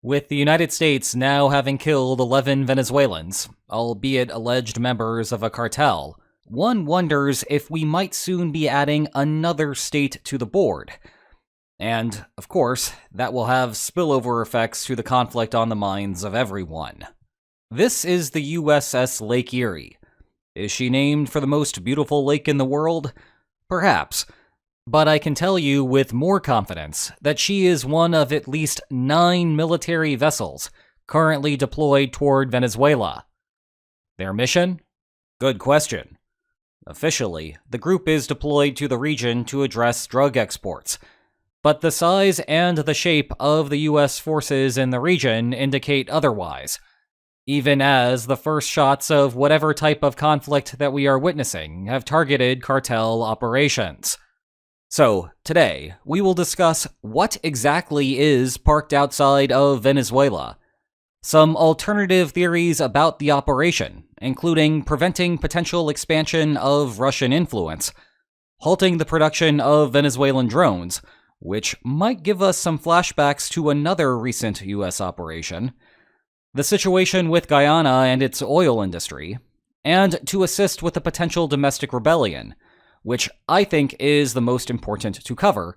With the United States now having killed 11 Venezuelans, albeit alleged members of a cartel, one wonders if we might soon be adding another state to the board. And, of course, that will have spillover effects to the conflict on the minds of everyone. This is the USS Lake Erie. Is she named for the most beautiful lake in the world? Perhaps. But I can tell you with more confidence that she is one of at least 9 military vessels currently deployed toward Venezuela. Their mission? Good question. Officially, the group is deployed to the region to address drug exports, but the size and the shape of the U.S. forces in the region indicate otherwise, even as the first shots of whatever type of conflict that we are witnessing have targeted cartel operations. So, today, we will discuss what exactly is parked outside of Venezuela, some alternative theories about the operation, including preventing potential expansion of Russian influence, halting the production of Venezuelan drones, which might give us some flashbacks to another recent U.S. operation, the situation with Guyana and its oil industry, and to assist with a potential domestic rebellion, which I think is the most important to cover,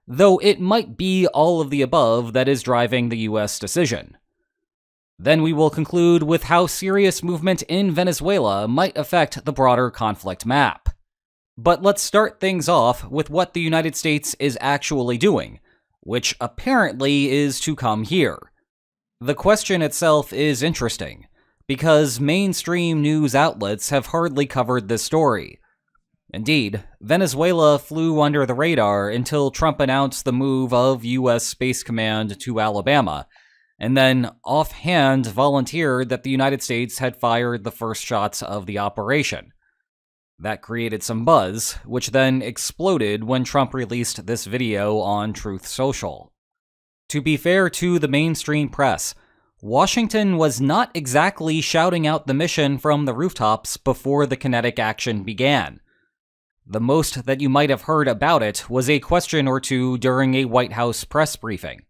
though it might be all of the above that is driving the U.S. decision. Then we will conclude with how serious movement in Venezuela might affect the broader conflict map. But let's start things off with what the United States is actually doing, which apparently is to come here. The question itself is interesting, because mainstream news outlets have hardly covered this story. Indeed, Venezuela flew under the radar until Trump announced the move of U.S. Space Command to Alabama, and then offhand volunteered that the United States had fired the first shots of the operation. That created some buzz, which then exploded when Trump released this video on Truth Social. To be fair to the mainstream press, Washington was not exactly shouting out the mission from the rooftops before the kinetic action began. The most that you might have heard about it was a question or two during a White House press briefing.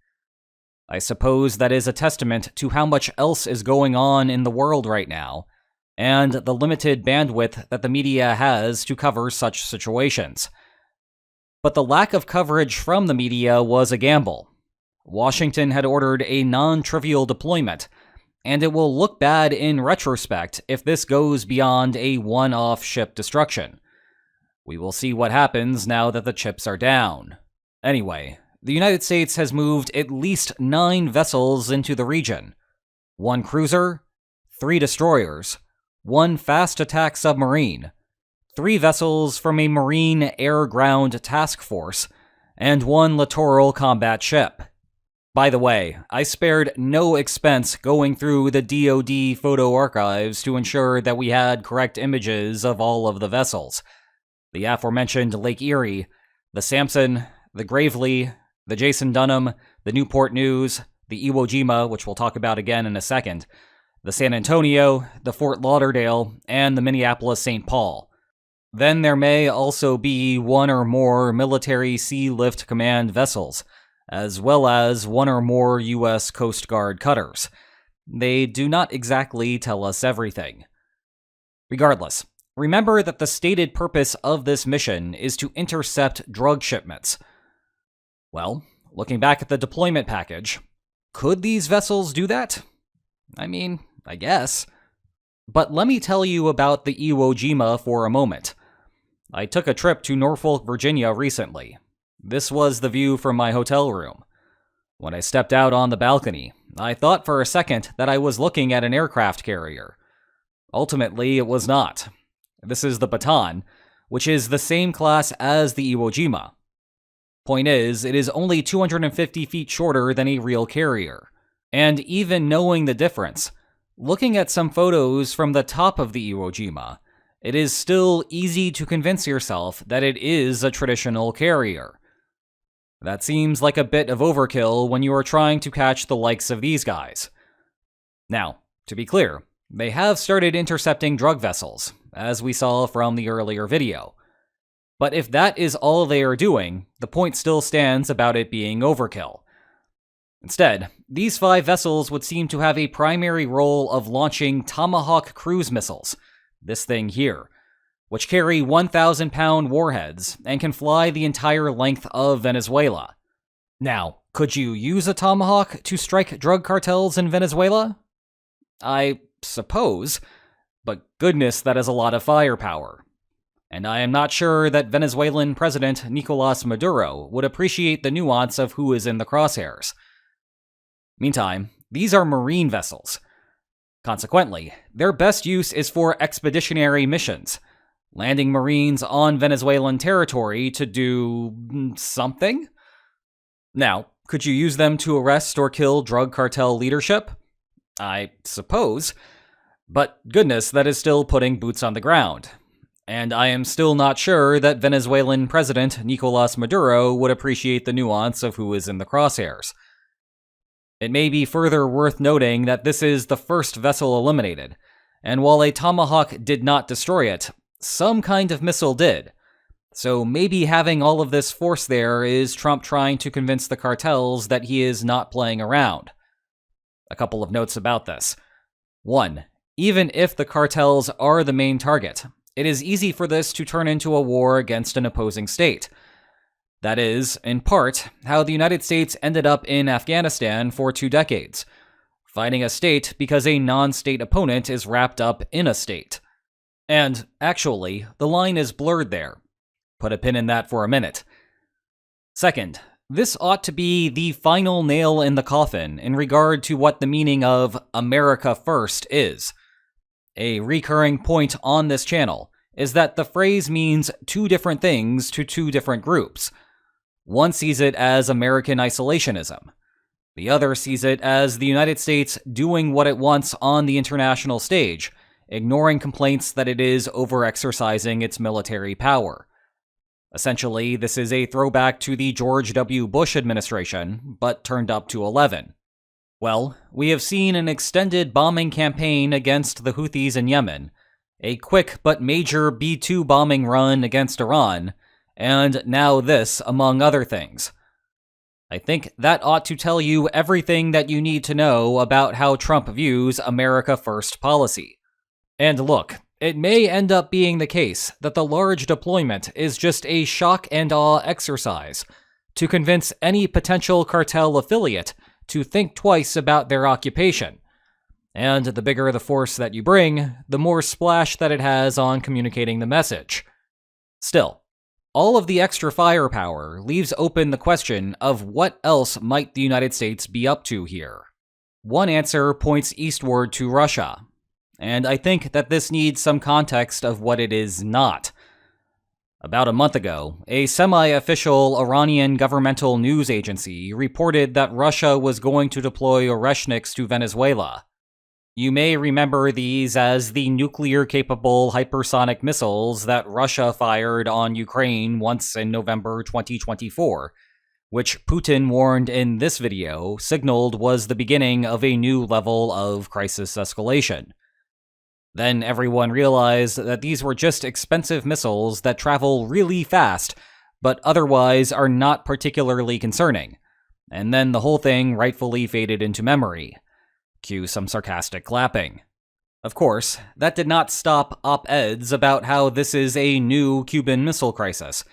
I suppose that is a testament to how much else is going on in the world right now, and the limited bandwidth that the media has to cover such situations. But the lack of coverage from the media was a gamble. Washington had ordered a non-trivial deployment, and it will look bad in retrospect if this goes beyond a one-off ship destruction. We will see what happens now that the chips are down. Anyway, the United States has moved at least 9 vessels into the region. 1 cruiser, 3 destroyers, 1 fast attack submarine, 3 vessels from a Marine Air-Ground Task Force, and 1 littoral combat ship. By the way, I spared no expense going through the DoD photo archives to ensure that we had correct images of all of the vessels. The aforementioned Lake Erie, the Samson, the Gravely, the Jason Dunham, the Newport News, the Iwo Jima, which we'll talk about again in a second, the San Antonio, the Fort Lauderdale, and the Minneapolis St. Paul. Then there may also be 1 or more military Sea Lift Command vessels, as well as 1 or more U.S. Coast Guard cutters. They do not exactly tell us everything. Regardless, remember that the stated purpose of this mission is to intercept drug shipments. Well, looking back at the deployment package, could these vessels do that? I mean, I guess. But let me tell you about the Iwo Jima for a moment. I took a trip to Norfolk, Virginia recently. This was the view from my hotel room. When I stepped out on the balcony, I thought for a second that I was looking at an aircraft carrier. Ultimately, it was not. This is the Bataan, which is the same class as the Iwo Jima. Point is, it is only 250 feet shorter than a real carrier. And even knowing the difference, looking at some photos from the top of the Iwo Jima, it is still easy to convince yourself that it is a traditional carrier. That seems like a bit of overkill when you are trying to catch the likes of these guys. Now, to be clear, they have started intercepting drug vessels, as we saw from the earlier video. But if that is all they are doing, the point still stands about it being overkill. Instead, these 5 vessels would seem to have a primary role of launching Tomahawk cruise missiles, this thing here, which carry 1,000-pound warheads and can fly the entire length of Venezuela. Now, could you use a Tomahawk to strike drug cartels in Venezuela? I suppose, but goodness, that is a lot of firepower. And I am not sure that Venezuelan President Nicolas Maduro would appreciate the nuance of who is in the crosshairs. Meantime, these are marine vessels. Consequently, their best use is for expeditionary missions, landing Marines on Venezuelan territory to do something? Now, could you use them to arrest or kill drug cartel leadership? I suppose. But goodness, that is still putting boots on the ground. And I am still not sure that Venezuelan President Nicolas Maduro would appreciate the nuance of who is in the crosshairs. It may be further worth noting that this is the first vessel eliminated, and while a Tomahawk did not destroy it, some kind of missile did. So maybe having all of this force there is Trump trying to convince the cartels that he is not playing around. A couple of notes about this. 1. Even if the cartels are the main target, it is easy for this to turn into a war against an opposing state. That is, in part, how the United States ended up in Afghanistan for 2 decades, fighting a state because a non-state opponent is wrapped up in a state. And, actually, the line is blurred there. Put a pin in that for a minute. Second, this ought to be the final nail in the coffin in regard to what the meaning of America First is. A recurring point on this channel is that the phrase means 2 different things to 2 different groups. One sees it as American isolationism. The other sees it as the United States doing what it wants on the international stage, ignoring complaints that it is overexercising its military power. Essentially, this is a throwback to the George W. Bush administration, but turned up to 11. Well, we have seen an extended bombing campaign against the Houthis in Yemen, a quick but major B-2 bombing run against Iran, and now this, among other things. I think that ought to tell you everything that you need to know about how Trump views America First policy. And look, it may end up being the case that the large deployment is just a shock and awe exercise to convince any potential cartel affiliate to think twice about their occupation. And the bigger the force that you bring, the more splash that it has on communicating the message. Still, all of the extra firepower leaves open the question of what else might the United States be up to here. One answer points eastward to Russia, and I think that this needs some context of what it is not. About a month ago, a semi-official Iranian governmental news agency reported that Russia was going to deploy Oreshniks to Venezuela. You may remember these as the nuclear-capable hypersonic missiles that Russia fired on Ukraine once in November 2024, which Putin warned in this video signaled was the beginning of a new level of crisis escalation. Then everyone realized that these were just expensive missiles that travel really fast, but otherwise are not particularly concerning. And then the whole thing rightfully faded into memory. Cue some sarcastic clapping. Of course, that did not stop op-eds about how this is a new Cuban Missile Crisis,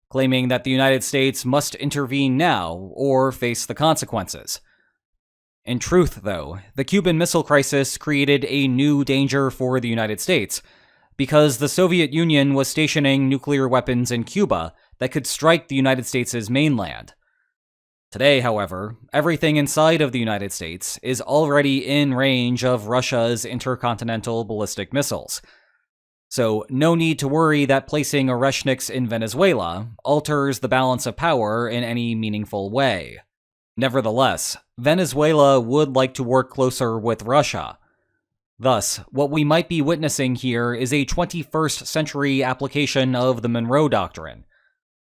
claiming that the United States must intervene now or face the consequences. In truth, though, the Cuban Missile Crisis created a new danger for the United States, because the Soviet Union was stationing nuclear weapons in Cuba that could strike the United States' mainland. Today, however, everything inside of the United States is already in range of Russia's intercontinental ballistic missiles. So, no need to worry that placing Oreshniks in Venezuela alters the balance of power in any meaningful way. Nevertheless, Venezuela would like to work closer with Russia. Thus, what we might be witnessing here is a 21st century application of the Monroe Doctrine.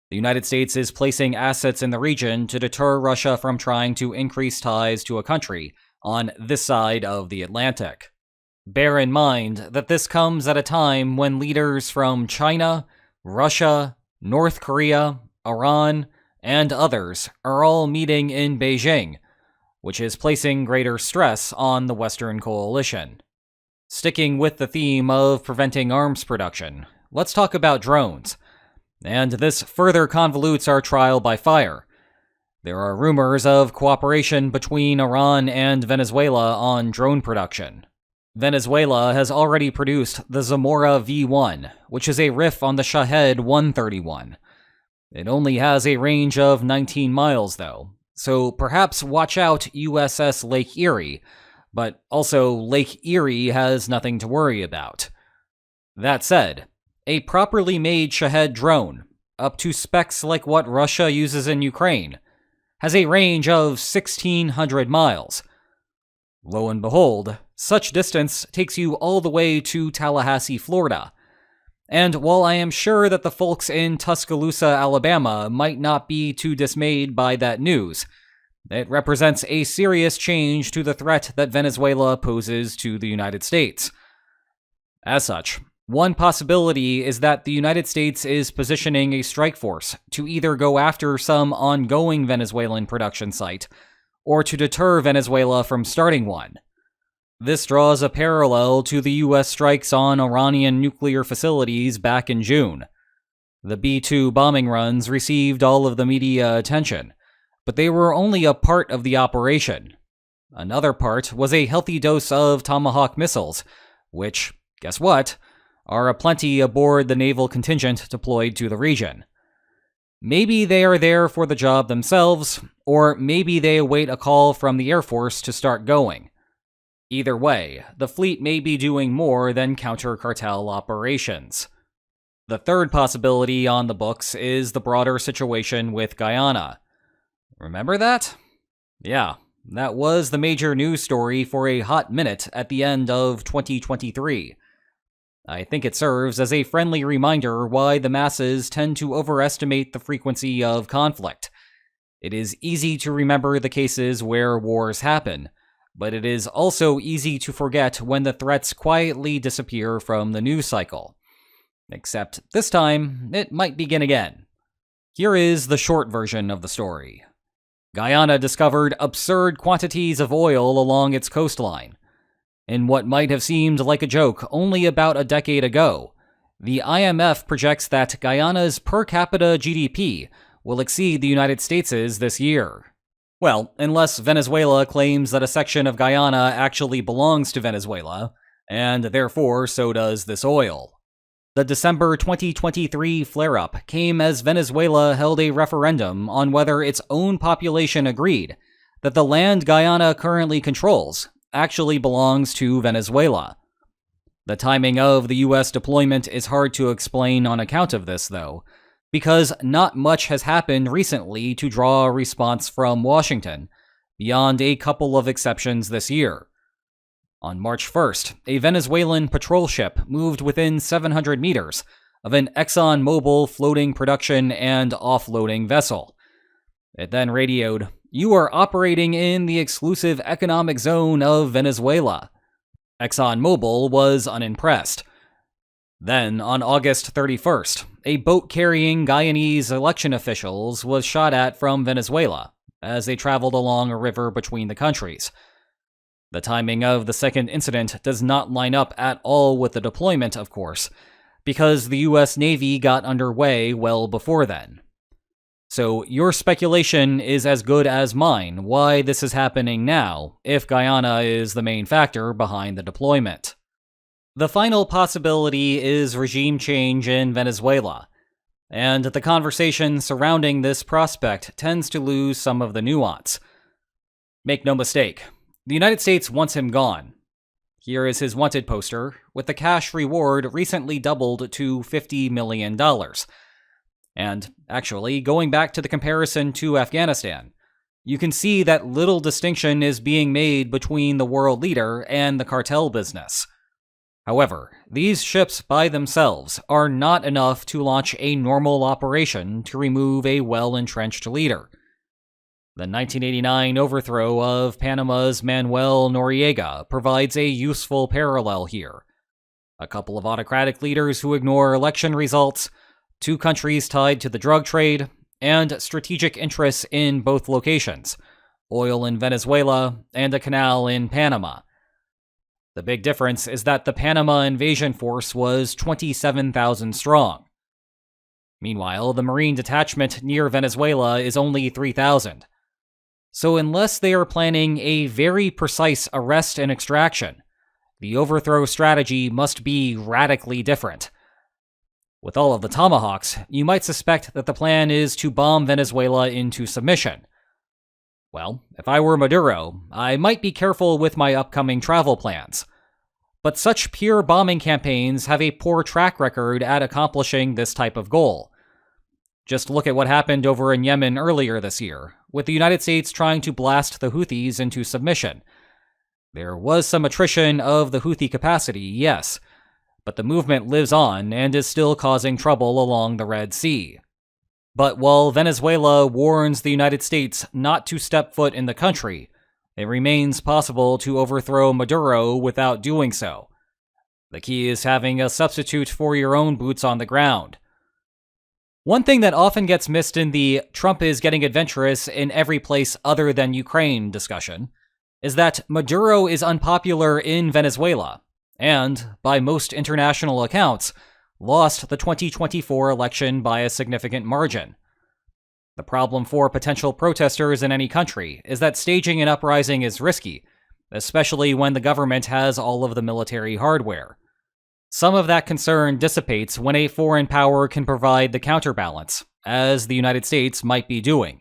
The United States is placing assets in the region to deter Russia from trying to increase ties to a country on this side of the Atlantic. Bear in mind that this comes at a time when leaders from China, Russia, North Korea, Iran, and others are all meeting in Beijing, which is placing greater stress on the Western coalition. Sticking with the theme of preventing arms production, let's talk about drones. And this further convolutes our trial by fire. There are rumors of cooperation between Iran and Venezuela on drone production. Venezuela has already produced the Zamora V1, which is a riff on the Shahed 131. It only has a range of 19 miles, though, so perhaps watch out USS Lake Erie, but also Lake Erie has nothing to worry about. That said, a properly made Shahed drone, up to specs like what Russia uses in Ukraine, has a range of 1,600 miles. Lo and behold, such distance takes you all the way to Tallahassee, Florida. And while I am sure that the folks in Tuscaloosa, Alabama might not be too dismayed by that news, it represents a serious change to the threat that Venezuela poses to the United States. As such, one possibility is that the United States is positioning a strike force to either go after some ongoing Venezuelan production site or to deter Venezuela from starting one. This draws a parallel to the U.S. strikes on Iranian nuclear facilities back in June. The B-2 bombing runs received all of the media attention, but they were only a part of the operation. Another part was a healthy dose of Tomahawk missiles, which, guess what, are aplenty aboard the naval contingent deployed to the region. Maybe they are there for the job themselves, or maybe they await a call from the Air Force to start going. Either way, the fleet may be doing more than counter-cartel operations. The third possibility on the books is the broader situation with Guyana. Remember that? Yeah, that was the major news story for a hot minute at the end of 2023. I think it serves as a friendly reminder why the masses tend to overestimate the frequency of conflict. It is easy to remember the cases where wars happen, but it is also easy to forget when the threats quietly disappear from the news cycle. Except this time, it might begin again. Here is the short version of the story. Guyana discovered absurd quantities of oil along its coastline. In what might have seemed like a joke only about a decade ago, the IMF projects that Guyana's per capita GDP will exceed the United States' this year. Well, unless Venezuela claims that a section of Guyana actually belongs to Venezuela, and therefore so does this oil. The December 2023 flare-up came as Venezuela held a referendum on whether its own population agreed that the land Guyana currently controls actually belongs to Venezuela. The timing of the U.S. deployment is hard to explain on account of this, though, because not much has happened recently to draw a response from Washington, beyond a couple of exceptions this year. On March 1st, a Venezuelan patrol ship moved within 700 meters of an ExxonMobil floating production and offloading vessel. It then radioed, "You are operating in the exclusive economic zone of Venezuela." ExxonMobil was unimpressed. Then, on August 31st, a boat carrying Guyanese election officials was shot at from Venezuela as they traveled along a river between the countries. The timing of the second incident does not line up at all with the deployment, of course, because the U.S. Navy got underway well before then. So your speculation is as good as mine why this is happening now, if Guyana is the main factor behind the deployment. The final possibility is regime change in Venezuela, and the conversation surrounding this prospect tends to lose some of the nuance. Make no mistake, the United States wants him gone. Here is his wanted poster, with the cash reward recently doubled to $50 million. And, actually, going back to the comparison to Afghanistan, you can see that little distinction is being made between the world leader and the cartel business. However, these ships by themselves are not enough to launch a normal operation to remove a well-entrenched leader. The 1989 overthrow of Panama's Manuel Noriega provides a useful parallel here. A couple of autocratic leaders who ignore election results, 2 countries tied to the drug trade, and strategic interests in both locations, oil in Venezuela, and a canal in Panama. The big difference is that the Panama invasion force was 27,000 strong. Meanwhile, the Marine detachment near Venezuela is only 3,000. So unless they are planning a very precise arrest and extraction, the overthrow strategy must be radically different. With all of the tomahawks, you might suspect that the plan is to bomb Venezuela into submission. Well, if I were Maduro, I might be careful with my upcoming travel plans. But such pure bombing campaigns have a poor track record at accomplishing this type of goal. Just look at what happened over in Yemen earlier this year, with the United States trying to blast the Houthis into submission. There was some attrition of the Houthi capacity, yes, but the movement lives on and is still causing trouble along the Red Sea. But while Venezuela warns the United States not to step foot in the country, it remains possible to overthrow Maduro without doing so. The key is having a substitute for your own boots on the ground. One thing that often gets missed in the Trump is getting adventurous in every place other than Ukraine discussion is that Maduro is unpopular in Venezuela and, by most international accounts, lost the 2024 election by a significant margin. The problem for potential protesters in any country is that staging an uprising is risky, especially when the government has all of the military hardware. Some of that concern dissipates when a foreign power can provide the counterbalance, as the United States might be doing.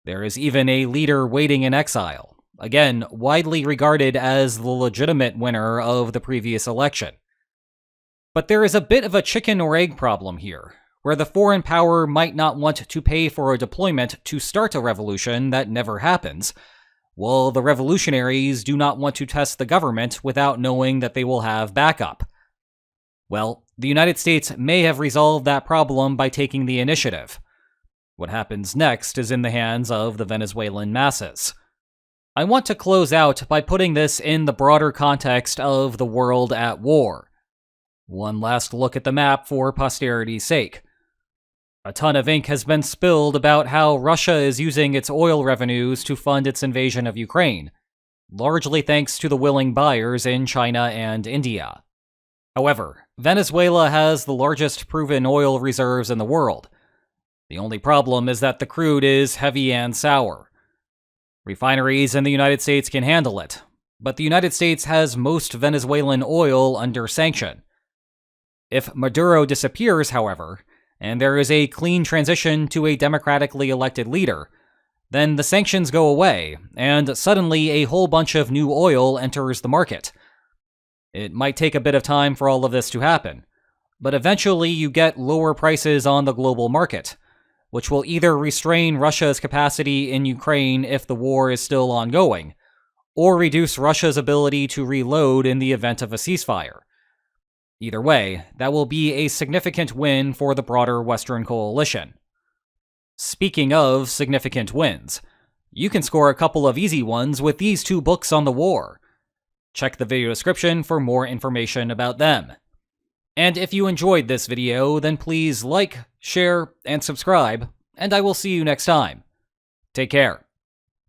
There is even a leader waiting in exile, again widely regarded as the legitimate winner of the previous election. But there is a bit of a chicken or egg problem here, where the foreign power might not want to pay for a deployment to start a revolution that never happens, while the revolutionaries do not want to test the government without knowing that they will have backup. Well, the United States may have resolved that problem by taking the initiative. What happens next is in the hands of the Venezuelan masses. I want to close out by putting this in the broader context of the world at war. One last look at the map for posterity's sake. A ton of ink has been spilled about how Russia is using its oil revenues to fund its invasion of Ukraine, largely thanks to the willing buyers in China and India. However, Venezuela has the largest proven oil reserves in the world. The only problem is that the crude is heavy and sour. Refineries in the United States can handle it, but the United States has most Venezuelan oil under sanction. If Maduro disappears, however, and there is a clean transition to a democratically elected leader, then the sanctions go away, and suddenly a whole bunch of new oil enters the market. It might take a bit of time for all of this to happen, but eventually you get lower prices on the global market, which will either restrain Russia's capacity in Ukraine if the war is still ongoing, or reduce Russia's ability to reload in the event of a ceasefire. Either way, that will be a significant win for the broader Western coalition. Speaking of significant wins, you can score a couple of easy ones with these two books on the war. Check the video description for more information about them. And if you enjoyed this video, then please like, share, and subscribe, and I will see you next time. Take care.